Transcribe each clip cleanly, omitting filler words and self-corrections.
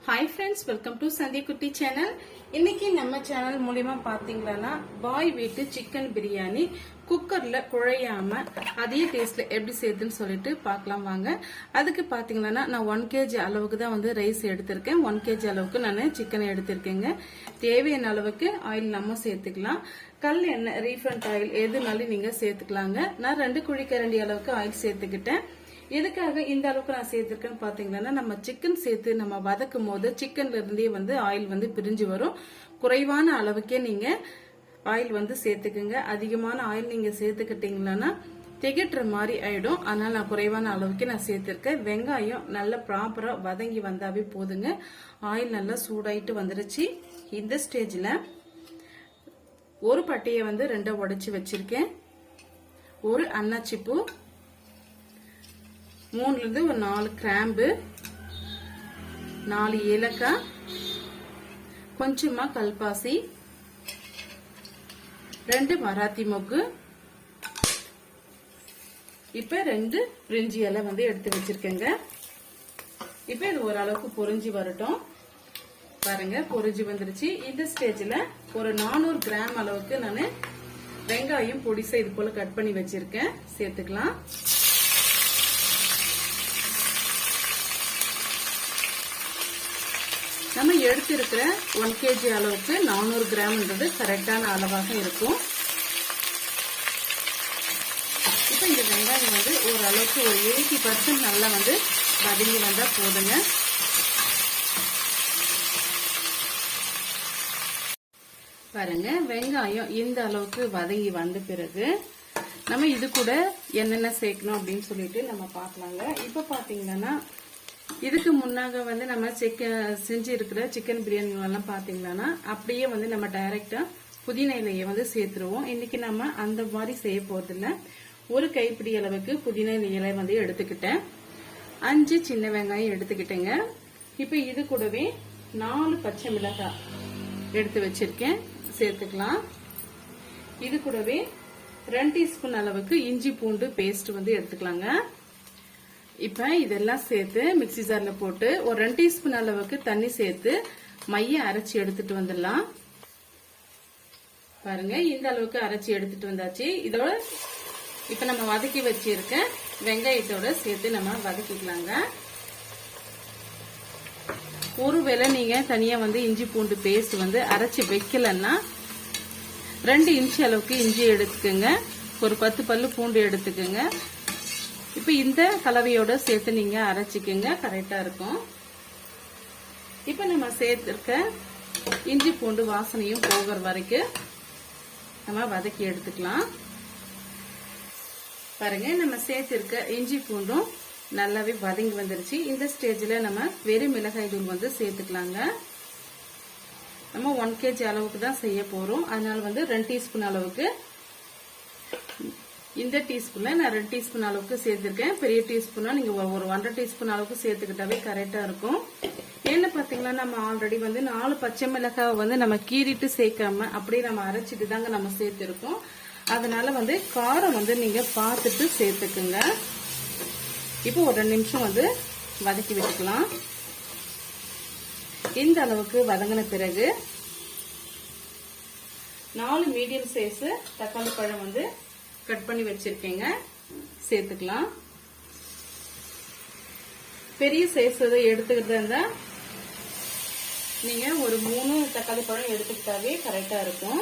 Hi friends, welcome to Sandhya Kutti channel. இன்னைக்கு நம்ம channel மூலமா பாத்தீங்கன்னா பாய் வீட்டு சிக்கன் பிரியாணி குக்கர்ல குழையாம அதே டேஸ்ட்ல எப்படி செய்யுதுன்னு சொல்லிட்டு பார்க்கலாம் வாங்க. அதுக்கு பாத்தீங்கன்னா நான் 1 kg அளவுக்கு தான் வந்து ரைஸ் எடுத்திருக்கேன். 1 kg அளவுக்கு நான் சிக்கன் எடுத்திருக்கேங்க. தேவையான அளவுக்கு ஆயில் நம்ம சேர்த்துக்கலாம். கல் எண்ணெய் ரீஃபைண்ட் ஆயில் எதுனாலும் நீங்க சேர்த்துக்கலாங்க. நான் 2 குழிக்கரண்டி அளவுக்கு ஆயில் சேர்த்துக்கிட்டேன். எதுக்காக இந்த அளவுக்கு நான் சேர்த்திருக்கேன்னு பாத்தீங்கன்னா நம்ம சிக்கன் சேர்த்து நம்ம வதக்கும் போது சிக்கன்ல இருந்தே வந்து ஆயில் வந்து பிரிஞ்சு வரும். குறைவான அளவுக்கே நீங்க ஆயில் வந்து சேர்த்துக்குங்க. அதிகமான ஆயில் நீங்க சேர்த்துக்கிட்டீங்கன்னா திகட்டுற மாதிரி ஆயிடும். அதனால நான் குறைவான அளவுக்கு நான் சேர்த்திருக்கேன். வெங்காயம் நல்லா ப்ராப்பரா வதங்கி வந்தாவே போதுங்க. ஆயில் நல்லா சூடாயிட்டு வந்துருச்சு. இந்த ஸ்டேஜ்ல ஒரு பட்டையை வந்து 2 உடைச்சு வச்சிருக்கேன். ஒரு அன்னாச்சிப்பூ, 3 ஒரு 4 கிராம்பு, 4 ஏலக்காய், கொஞ்சமா கல்பாசி, 2 மராத்தி மொக்கு, இப்ப 2 பிரிஞ்சி இலை வந்து எடுத்து வச்சிருக்கேங்க. இப்ப இது ஓரளவுக்கு பொரிஞ்சு வரட்டும். பாருங்க பொரிஞ்சு வந்துருச்சு. இந்த ஸ்டேஜ்ல ஒரு 400 கிராம் அளவுக்கு நான் வெங்காயம் பொடிசா இது போல கட் பண்ணி வச்சிருக்கேன். சேர்த்துக்கலாம். நம்ம எடுத்திருக்கிற 1 kg அளவுக்கு 400 கிராம்ன்றது கரெக்டான அளவாக இருக்கும். இப்ப இந்த வெங்காயம் வந்து ஓரளவுக்கு ஒரு 80% நல்லா வந்து வதங்கி வந்தா போதுங்க. பாருங்க வெங்காயம் இந்த அளவுக்கு வதங்கி வந்த பிறகு நம்ம இது கூட என்னென்ன சேர்க்கணும் அப்படின்னு சொல்லிட்டு நம்ம பார்க்கலாங்க. இப்ப பாத்தீங்கன்னா இதுக்கு முன்னாக வந்து நம்ம செஞ்சு இருக்கிற சிக்கன் பிரியாணி எல்லாம் பாத்தீங்கன்னா அப்படியே வந்து நம்ம டைரக்டா புதினா இலையை வந்து சேர்த்துருவோம். இன்னைக்கு நம்ம அந்த மாதிரி செய்ய போறது இல்ல. ஒரு கைப்பிடி அளவுக்கு புதினா இலை வந்து எடுத்துக்கிட்டேன். 5 சின்ன வெங்காயம் எடுத்துக்கிட்டேங்க. இப்ப இது கூடவே 4 பச்சை மிளகாய் எடுத்து வச்சிருக்கேன், சேர்த்துக்கலாம். இது கூடவே 2 டீஸ்பூன் அளவுக்கு இஞ்சி பூண்டு பேஸ்ட் வந்து எடுத்துக்கலாங்க. இப்ப இதெல்லாம் சேர்த்து மிக்சி ஜார்ல போட்டு ஒரு 2 டீஸ்பூன் அளவுக்கு தண்ணி சேர்த்து மைய அரைச்சி எடுத்துட்டு வந்துடலாம். பாருங்க இந்த அளவுக்கு அரைச்சி எடுத்துட்டு வந்தாச்சு. இதோட இப்ப நம்ம வதக்கி வச்சிருக்க வெங்காயத்தோட சேர்த்து நம்ம வதக்கிக்கலாங்க. ஒருவேளை நீங்க தனியா வந்து இஞ்சி பூண்டு பேஸ்ட் வந்து அரைச்சி வைக்கலன்னா 2 இன்ச் அளவுக்கு இஞ்சி எடுத்துக்கோங்க. ஒரு 10 பல்லு பூண்டு எடுத்துக்கோங்க. இப்ப இந்த கலவையோட சேர்த்து நீங்க அரைச்சிக்கங்க, கரெக்டா இருக்கும். இப்ப நம்ம சேர்த்திருக்க இஞ்சி பூண்டு வாசனையும் போகிற வரைக்கும் நம்ம வதக்கி எடுத்துக்கலாம். பாருங்க நம்ம சேர்த்திருக்க இஞ்சி பூண்டும் நல்லாவே வதங்கி வந்துருச்சு. இந்த ஸ்டேஜ்ல நம்ம வெறும் மிளகாய் தூள் வந்து சேர்த்துக்கலாங்க. நம்ம 1 kg அளவுக்கு தான் செய்ய போறோம். அதனால வந்து 2 டீஸ்பூன் அளவுக்கு, இந்த டீஸ்பூன்ல நான் 2 டீஸ்பூன் அளவுக்கு சேர்த்திருக்கேன். பெரிய டீஸ்பூனா நீங்க ஒரு 1.5 டீஸ்பூன் அளவுக்கு சேர்த்துக்கிட்டாவே கரெக்டா இருக்கும். என்ன பாத்தீங்கன்னா நம்ம ஆல்ரெடி வந்து 4 பச்சை மிளகாய் வந்து நம்ம கீறிட்டு சேர்க்காம அப்படியே நம்ம அரைச்சிட்டு தாங்க நம்ம சேர்த்திருக்கோம். அதனால வந்து காரம் வந்து நீங்க பார்த்துட்டு சேர்த்துக்குங்க. இப்போ ஒரு 2 நிமிஷம் வந்து வதக்கி விட்டுக்கலாம். இந்த அளவுக்கு வதங்கின பிறகு 4 மீடியம் சைஸ் தக்காளி பழம் வந்து கட் பண்ணி வச்சிருக்கேங்க, சேர்த்துக்கலாம். பெரிய சைஸ் எடுத்துக்கிட்டு இருந்தா நீங்க ஒரு 3 தக்காளி பழம் எடுத்துக்கிட்டாவே கரெக்டா இருக்கும்.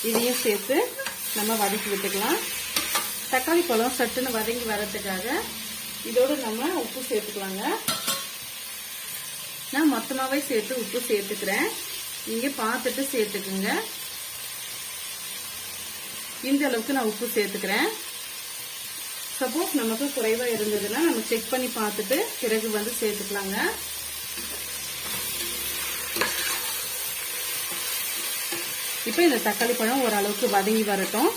இதையும் சேர்த்து நம்ம வதக்கி விட்டுக்கலாம். தக்காளி பழம் சட்டுன்னு வதங்கி வரதுக்காக இதோட நம்ம உப்பு சேர்த்துக்கலாங்க. நான் மொத்தமாவே சேர்த்து உப்பு சேர்த்துக்கிறேன், நீங்க பார்த்துட்டு சேர்த்துக்குங்க. இந்த அளவுக்கு நான் உப்பு சேர்த்துக்கிறேன். சப்போஸ் நமக்கு குறைவா இருந்ததுன்னா நம்ம செக் பண்ணி பார்த்துட்டு பிறகு வந்து சேர்த்துக்கலாங்க. இப்ப இந்த தக்காளி பழம் ஓரளவுக்கு வதங்கி வரட்டும்.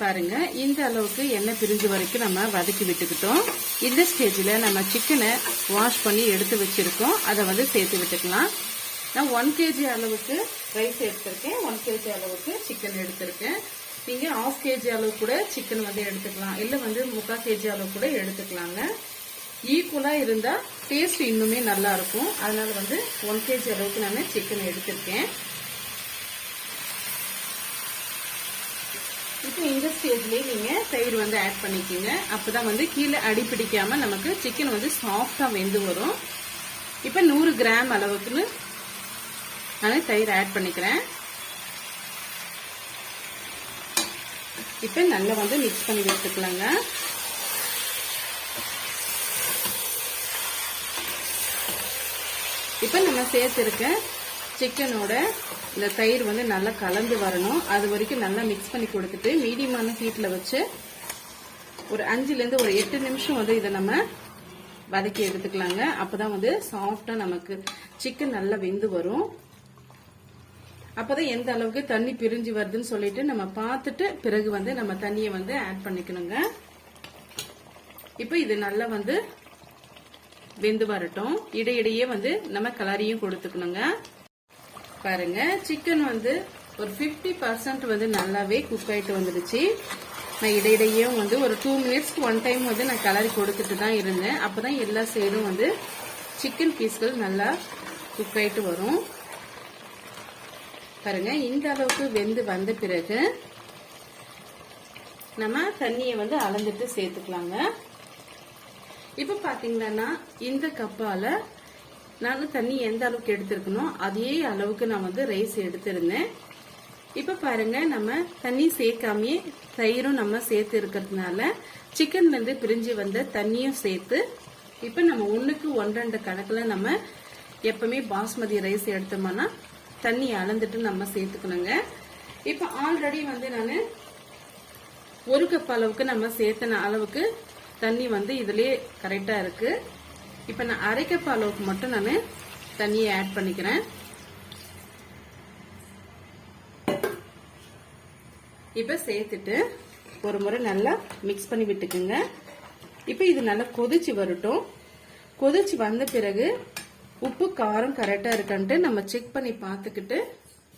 பாருங்க இந்த அளவுக்கு எண்ணெய் பிரிஞ்சு வரைக்கும் நம்ம வதக்கி விட்டுக்கிட்டோம். இந்த ஸ்டேஜ்ல நம்ம சிக்கனை வாஷ் பண்ணி எடுத்து வச்சிருக்கோம், அதை வந்து சேர்த்து விட்டுக்கலாம். நான் 1 kg அளவுக்கு ரைஸ் எடுத்திருக்கேன், 1 kg அளவுக்கு சிக்கன் எடுத்திருக்கேன். நீங்க 1/2 kg அளவு கூட சிக்கன் வந்து எடுத்துக்கலாம், இல்ல வந்து 3/4 kg அளவு கூட எடுத்துக்கலாங்க. ஈக்குவலா இருந்தா டேஸ்ட் இன்னுமே நல்லா இருக்கும். அதனால வந்து 1 kg அளவுக்கு நான் சிக்கன் எடுத்திருக்கேன். இப்போ இந்த ஸ்டேஜ்லயே நீங்க தயிர் வந்து ஆட் பண்ணிக்கோங்க. அப்பதான் வந்து கீழே அடி பிடிக்காம நமக்கு சிக்கன் வந்து சாஃப்டா வெந்து வரும். இப்போ 100 கிராம் அளவுக்கு நான் தயிர் ஆட் பண்ணிக்கிறேன். இப்போ நல்லா வந்து மிக்ஸ் பண்ணி விட்டுக்கலாங்க. இப்போ நம்ம சேர்த்திருக்க சிக்கனோட இந்த தயிர் வந்து நல்லா கலந்து வரணும். அது வரைக்கும் நல்லா மிக்ஸ் பண்ணி கொடுத்துட்டு மீடியமான ஹீட்ல வச்சு ஒரு 5ல இருந்து ஒரு 8 நிமிஷம் வந்து இதை நம்ம வதக்கி எடுத்துக்கலாங்க. அப்பதான் வந்து சாஃப்டா நமக்கு சிக்கன் நல்லா வெந்து வரும். அப்பதான் எந்த அளவுக்கு தண்ணி பிரிஞ்சு வருதுன்னு சொல்லிட்டு நம்ம பார்த்துட்டு பிறகு வந்து நம்ம தண்ணியை வந்து ஆட் பண்ணிக்கணுங்க. இப்போ இது நல்லா வந்து வெந்து வரட்டும். இடையிடையே வந்து நம்ம கலரியும் கொடுத்துக்கணுங்க. பாருங்க, சிக்கன் வந்து ஒரு 50% வந்து நல்லாவே குக் ஆயிட்டு வந்துடுச்சு. நான் இடையிடையே வந்து ஒரு 2 மினிட்ஸ்க்கு 1 டைம் வந்து நான் கலரி கொடுத்துட்டு தான் இருந்தேன். அப்பதான் எல்லா சைடும் வந்து சிக்கன் பீஸ்கள் நல்லா குக் ஆயிட்டு வரும். பாருங்க, இந்த அளவுக்கு வெந்து வந்த பிறகு நம்ம தண்ணியை வந்து அளந்துட்டு சேர்த்துக்கலாங்க. இப்ப பாத்தீங்கன்னா இந்த கப்பால நான் தண்ணி எந்த அளவுக்கு எடுத்திருக்கணும் அதே அளவுக்கு நான் வந்து ரைஸ் எடுத்திருந்தேன். இப்ப பாருங்க, நம்ம தண்ணி சேர்க்காமே தயிரும் நம்ம சேர்த்து இருக்கிறதுனால சிக்கன்ல இருந்து பிரிஞ்சு வந்த தண்ணியும் சேர்த்து இப்ப நம்ம 1க்கு 1.5 கணக்குல நம்ம எப்பவுமே பாஸ்மதி ரைஸ் எடுத்தோம்னா தண்ணி அளந்துட்டு நம்ம சேர்த்துக்கணுங்க. இப்ப ஆல்ரெடி வந்து நான் 1 கப் அளவுக்கு நம்ம சேர்த்தன அளவுக்கு தண்ணி வந்து இதுலயே கரெக்டா இருக்கு. இப்ப நான் 1/2 கப் அளவுக்கு மட்டும் நான் தண்ணியை ஆட் பண்ணிக்கிறேன். இப்ப சேர்த்துட்டு ஒரு முறை நல்லா மிக்ஸ் பண்ணி விட்டுக்குங்க. இப்ப இது நல்லா கொதிச்சு வரட்டும். கொதிச்சு வந்த பிறகு உப்பு காரம் கரெக்டா இருக்கான்ட்டு நம்ம செக் பண்ணி பார்த்துக்கிட்டு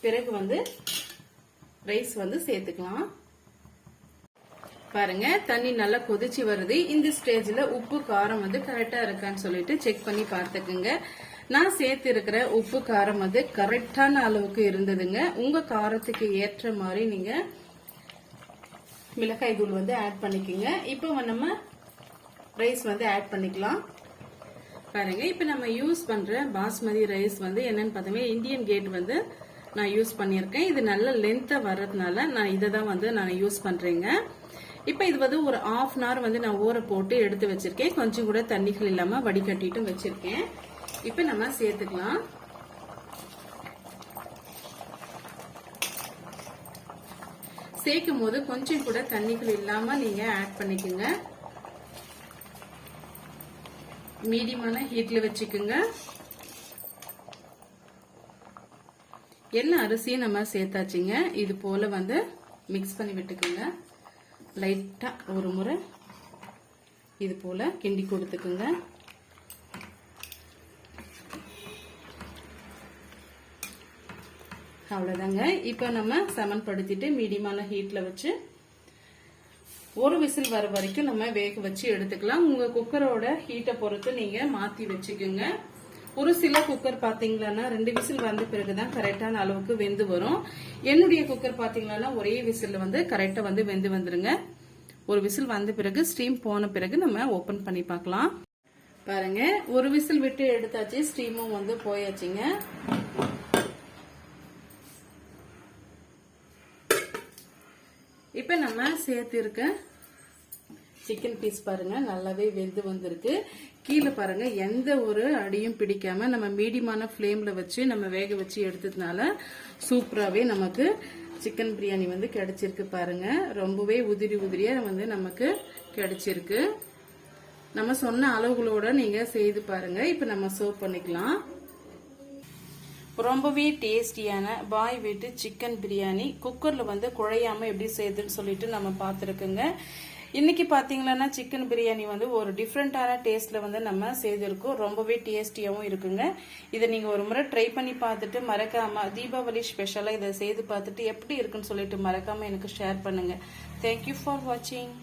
பிறகு வந்து ரைஸ் வந்து சேர்த்துக்கலாம். பாருங்க, தண்ணி நல்லா கொதிச்சு வருது. இந்த ஸ்டேஜ்ல உப்பு காரம் வந்து கரெக்டா இருக்கான்னு சொல்லிட்டு செக் பண்ணி பார்த்துக்குங்க. நான் சேர்த்து இருக்கிற உப்பு காரம் வந்து கரெக்டான அளவுக்கு இருந்ததுங்க. உங்க காரத்துக்கு ஏற்ற மாதிரி நீங்க மிளகாய் தூள் வந்து ஆட் பண்ணிக்கோங்க. இப்போ நம்ம ரைஸ் வந்து ஆட் பண்ணிக்கலாம். பாருங்க, இப்ப நம்ம யூஸ் பண்ற பாஸ்மதி ரைஸ் வந்து என்னன்னு பார்த்தீங்கன்னா இந்தியன் கேட் வந்து நான் யூஸ் பண்ணியிருக்கேன். இது நல்ல லென்த்தா வர்றதுனால நான் இதை தான் வந்து நான் யூஸ் பண்றேங்க. இப்ப இது வந்து ஒரு 1/2 hour வந்து நான் ஊற போட்டு எடுத்து வச்சிருக்கேன். கொஞ்சம் கூட தண்ணிகள் இல்லாம வடிகட்டிட்டு வச்சிருக்கேன். இப்ப நம்ம சேர்த்துக்கலாம். சேர்க்கும் போது கொஞ்சம் கூட தண்ணிகள் இல்லாம நீங்க ஆட் பண்ணிக்கோங்க. மீடியமான ஹீட்ல வச்சுக்கோங்க. எல்லா அரிசியும் நம்ம சேர்த்தாச்சுங்க. இது போல வந்து மிக்ஸ் பண்ணி விட்டுக்குங்க. லைட்டா ஒரு முறை இது போல கிண்டி கொடுத்துக்குங்க. அவ்வளவுதாங்க. இப்ப நம்ம சமன்படுத்திட்டு மீடியமான ஹீட்ல வச்சு ஒரு விசில் வர வரைக்கும் நம்ம வேக வச்சு எடுத்துக்கலாம். உங்க குக்கரோட ஹீட்டை பொறுத்து நீங்க மாத்தி வச்சுக்கோங்க. ஒரு சில குக்கர் பாத்தீங்கன்னா 2 விசில் வந்த பிறகுதான் கரெக்டான அளவுக்கு வெந்து வரும். என்னுடைய குக்கர் பாத்தீங்கன்னா ஒரே விசில் வந்து கரெக்டா வந்து வெந்து வந்துருங்க. ஒரு விசில் வந்த பிறகு ஸ்டீம் போன பிறகு நம்ம ஓபன் பண்ணி பார்க்கலாம். பாருங்க, ஒரு விசில் விட்டு எடுத்தாச்சு. ஸ்டீமும் வந்து போயாச்சுங்க. இப்ப நம்ம சேர்த்து இருக்க சிக்கன் பீஸ் பாருங்க நல்லாவே வெந்து வந்திருக்கு. கீழே பாருங்க எந்த ஒரு அடியும் பிடிக்காம நம்ம மீடியமான ஃப்ளேம்ல வச்சு நம்ம வேக வச்சு எடுத்ததுனால சூப்பராகவே நமக்கு சிக்கன் பிரியாணி வந்து கிடைச்சிருக்கு. பாருங்க, ரொம்பவே உதிரி உதிரியா வந்து நமக்கு கிடைச்சிருக்கு. நம்ம சொன்ன அளவுகளோட நீங்க செய்து பாருங்க. இப்ப நம்ம சர்வ் பண்ணிக்கலாம். ரொம்பவே டேஸ்டியான பாய் வீட்டு சிக்கன் பிரியாணி குக்கர்ல வந்து குழையாம எப்படி செய்யுதுன்னு சொல்லிட்டு நம்ம பார்த்துருக்குங்க. இன்னைக்கு பாத்தீங்கன்னா சிக்கன் பிரியாணி வந்து ஒரு டிஃப்ரெண்டான டேஸ்ட்ல வந்து நம்ம செய்திருக்கோம். ரொம்பவே டேஸ்டியாவும் இருக்குங்க. இதை நீங்க ஒரு முறை ட்ரை பண்ணி பார்த்துட்டு மறக்காம தீபாவளி ஸ்பெஷலா இதை செய்து பார்த்துட்டு எப்படி இருக்குன்னு சொல்லிட்டு மறக்காம எனக்கு ஷேர் பண்ணுங்க. தேங்க்யூ ஃபார் வாட்சிங்.